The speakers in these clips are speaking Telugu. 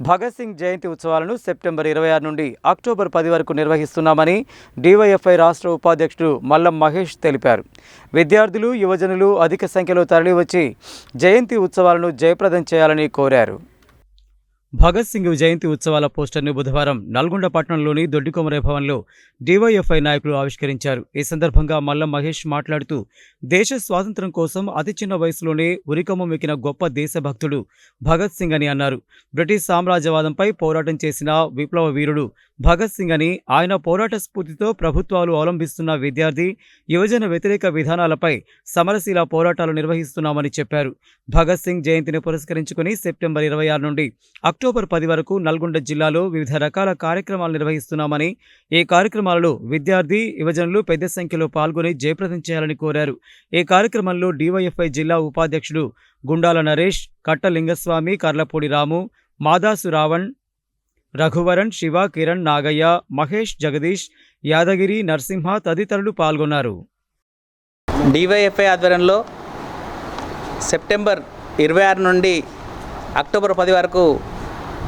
భగత్ సింగ్ జయంతి ఉత్సవాలను సెప్టెంబర్ 26 నుండి అక్టోబర్ 10 వరకు నిర్వహిస్తున్నామని డివైఎఫ్ఐ రాష్ట్ర ఉపాధ్యక్షుడు మల్లం మహేష్ తెలిపారు. విద్యార్థులు, యువజనులు అధిక సంఖ్యలో తరలివచ్చి జయంతి ఉత్సవాలను జయప్రదం చేయాలని కోరారు. భగత్ సింగ్ జయంతి ఉత్సవాల పోస్టర్ను బుధవారం నల్గొండ పట్టణంలోని దొడ్డికొమరే భవన్లో డివైఎఫ్ఐ నాయకులు ఆవిష్కరించారు. ఈ సందర్భంగా మల్లం మహేష్ మాట్లాడుతూ, దేశ స్వాతంత్ర్యం కోసం అతి చిన్న వయసులోనే ఉరికమ్మం ఎక్కిన గొప్ప దేశభక్తుడు భగత్ సింగ్ అని అన్నారు. బ్రిటిష్ సామ్రాజ్యవాదంపై పోరాటం చేసిన విప్లవ వీరుడు భగత్ సింగ్ అని, ఆయన పోరాట స్ఫూర్తితో ప్రభుత్వాలు అవలంబిస్తున్న విద్యార్థి, యువజన వ్యతిరేక విధానాలపై సమరశీల పోరాటాలు నిర్వహిస్తున్నామని చెప్పారు. భగత్ సింగ్ జయంతిని పురస్కరించుకుని సెప్టెంబర్ 26 నుండి అక్టోబర్ 10 వరకు నల్గొండ జిల్లాలో వివిధ రకాల కార్యక్రమాలు నిర్వహిస్తున్నామని, ఈ కార్యక్రమాలలో విద్యార్థి, యువజనులు పెద్ద సంఖ్యలో పాల్గొని జయప్రదం చేయాలని కోరారు. ఈ కార్యక్రమంలో డివైఎఫ్ఐ జిల్లా ఉపాధ్యక్షుడు గుండాల నరేష్, కట్ట లింగస్వామి, కర్లపూడి రాము, మాదాసు రావణ్, రఘువరన్, శివ, కిరణ్, నాగయ్య, మహేష్, జగదీష్, యాదగిరి, నరసింహ తదితరులు పాల్గొన్నారు. డివైఎఫ్ఐ ఆధ్వర్యంలో సెప్టెంబర్ 26 నుండి అక్టోబర్ 10 వరకు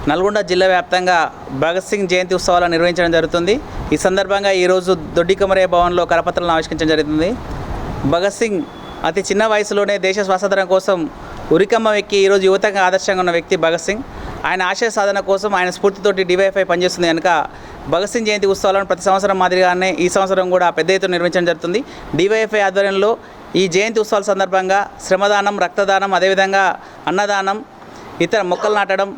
నల్గొండ జిల్లా వ్యాప్తంగా భగత్ సింగ్ జయంతి ఉత్సవాలను నిర్వహించడం జరుగుతుంది. ఈ సందర్భంగా ఈరోజు దొడ్డికొమరే భవన్లో కరపత్రాలను ఆవిష్కరించడం జరుగుతుంది. భగత్ సింగ్ అతి చిన్న వయసులోనే దేశ స్వాతంత్ర్యం కోసం ఉరికమ్మ ఎక్కి ఈరోజు యువతగా ఆదర్శంగా ఉన్న వ్యక్తి భగత్ సింగ్. ఆయన ఆశయ సాధన కోసం ఆయన స్ఫూర్తితోటి డివైఎఫ్ఐ పనిచేస్తుంది కనుక భగత్ సింగ్ జయంతి ఉత్సవాలను ప్రతి సంవత్సరం మాదిరిగానే ఈ సంవత్సరం కూడా పెద్ద ఎత్తున నిర్వహించడం జరుగుతుంది. డివైఎఫ్ఐ ఆధ్వర్యంలో ఈ జయంతి ఉత్సవాల సందర్భంగా శ్రమదానం, రక్తదానం, అదేవిధంగా అన్నదానం, ఇతర మొక్కలు నాటడం,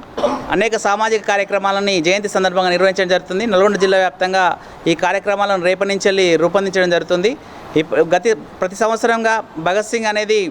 అనేక సామాజిక కార్యక్రమాలని జయంతి సందర్భంగా నిర్వహించడం జరుగుతుంది. నల్గొండ జిల్లా వ్యాప్తంగా ఈ కార్యక్రమాలను రేపటి నుంచి రూపొందించడం జరుగుతుంది. ప్రతి సంవత్సరంగా భగత్ సింగ్ అనేది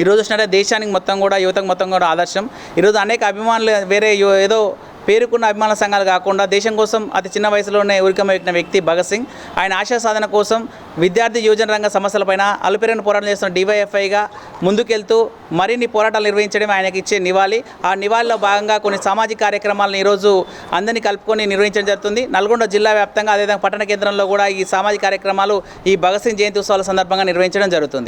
ఈరోజు వచ్చినట్టే దేశానికి మొత్తం కూడా, యువతకు మొత్తం కూడా ఆదర్శం. ఈరోజు అనేక అభిమానులు వేరే ఏదో పేరుకున్న అభిమాన సంఘాలు కాకుండా దేశం కోసం అతి చిన్న వయసులోనే ఉరికమ్మ ఎక్కిన వ్యక్తి భగత్ సింగ్. ఆయన ఆశయ సాధన కోసం విద్యార్థి, యువజన రంగ సమస్యలపైన అలుపెరగని పోరాటం చేస్తున్న డివైఎఫ్ఐగా ముందుకెళ్తూ మరిన్ని పోరాటాలు నిర్వహించడం ఆయనకి ఇచ్చే నివాళి. ఆ నివాళిలో భాగంగా కొన్ని సామాజిక కార్యక్రమాలను ఈరోజు అందరినీ కలుపుకొని నిర్వహించడం జరుగుతుంది. నల్గొండ జిల్లా వ్యాప్తంగా, అదేవిధంగా పట్టణ కేంద్రంలో కూడా ఈ సామాజిక కార్యక్రమాలు ఈ భగత్ సింగ్ జయంతి ఉత్సవాల సందర్భంగా నిర్వహించడం జరుగుతుంది.